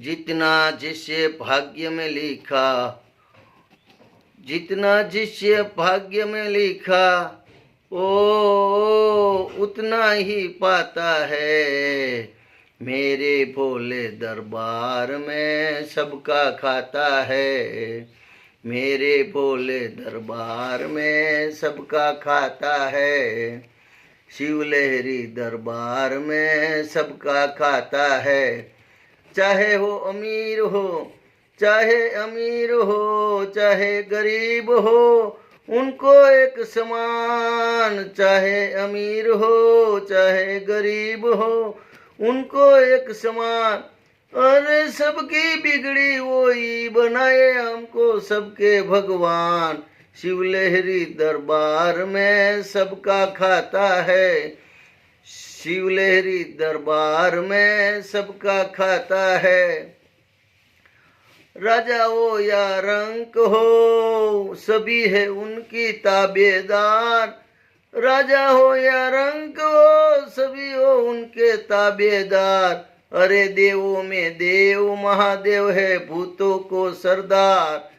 जितना जिससे भाग्य में लिखा, जितना जिससे भाग्य में लिखा ओ उतना ही पाता है। मेरे भोले दरबार में सबका खाता है। मेरे भोले दरबार में सबका खाता है। शिवलहरी दरबार में सबका खाता है। चाहे हो अमीर हो, चाहे अमीर हो, चाहे गरीब हो, उनको एक समान। चाहे अमीर हो, चाहे गरीब हो, उनको एक समान। अरे सबकी बिगड़ी वही बनाए हमको सबके भगवान। शिवलहरी दरबार में सबका खाता है। शिवलहरी दरबार में सबका खाता है। राजा हो या रंक हो, सभी है उनकी ताबेदार। राजा हो या रंक हो, सभी हो उनके ताबेदार। अरे देवों में देव महादेव है भूतों को सरदार।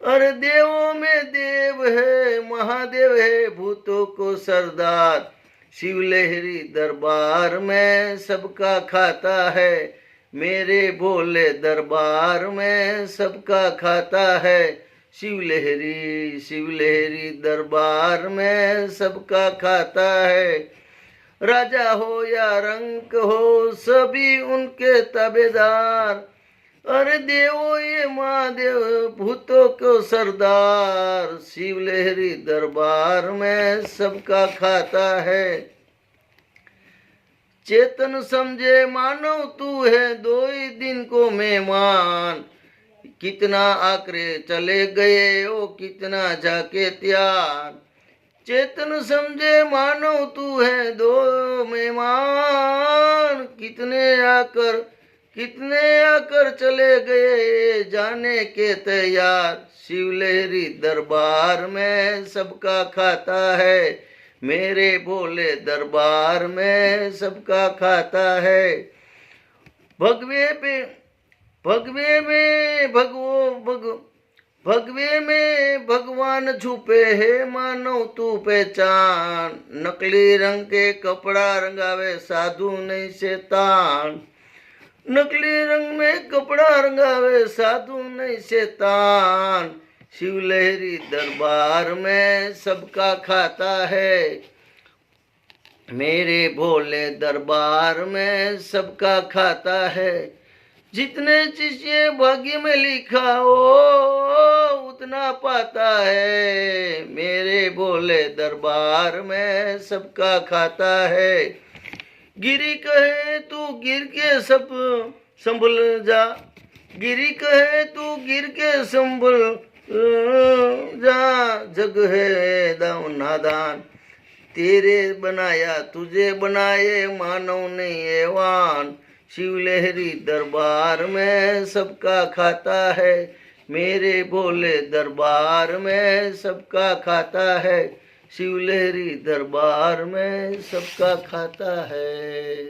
अरे देवों में देव है महादेव है भूतों को सरदार। शिवलहरी दरबार में सबका खाता है। मेरे भोले दरबार में सबका खाता है। शिवलहरी शिवलहरी दरबार में सबका खाता है। राजा हो या रंक हो, सभी उनके ताबेदार। अरे देवो ये महादेव भूतों को सरदार। शिवलहरी दरबार में सबका खाता है। चेतन समझे मानव तू है दो ही दिन को मेहमान। कितना आकरे चले गए ओ कितना जाके त्याग। चेतन समझे मानव तू है दो मेहमान। कितने आकर चले गए जाने के तैयार। शिवलहरी दरबार में सबका खाता है। मेरे भोले दरबार में सबका खाता है। भगवे में भगवान छुपे है मानव तू पहचान। नकली रंग के कपड़ा रंगावे साधु नहीं शैतान। नकली रंग में कपड़ा रंगावे साधु नहीं शैतान। शिवलहरी दरबार में सबका खाता है। मेरे भोले दरबार में सबका खाता है। जितने जिसके भाग्य में लिखा हो उतना पाता है। मेरे भोले दरबार में सबका खाता है। गिरी कहे तू गिर के सब संभल जा। गिरी कहे तू गिर के संभल जा। जग है दाव नादान, तेरे बनाया तुझे बनाए मानव नहीं एवान। शिवलहरी दरबार में सबका खाता है। मेरे भोले दरबार में सबका खाता है। शिवलहरी दरबार में सबका खाता है।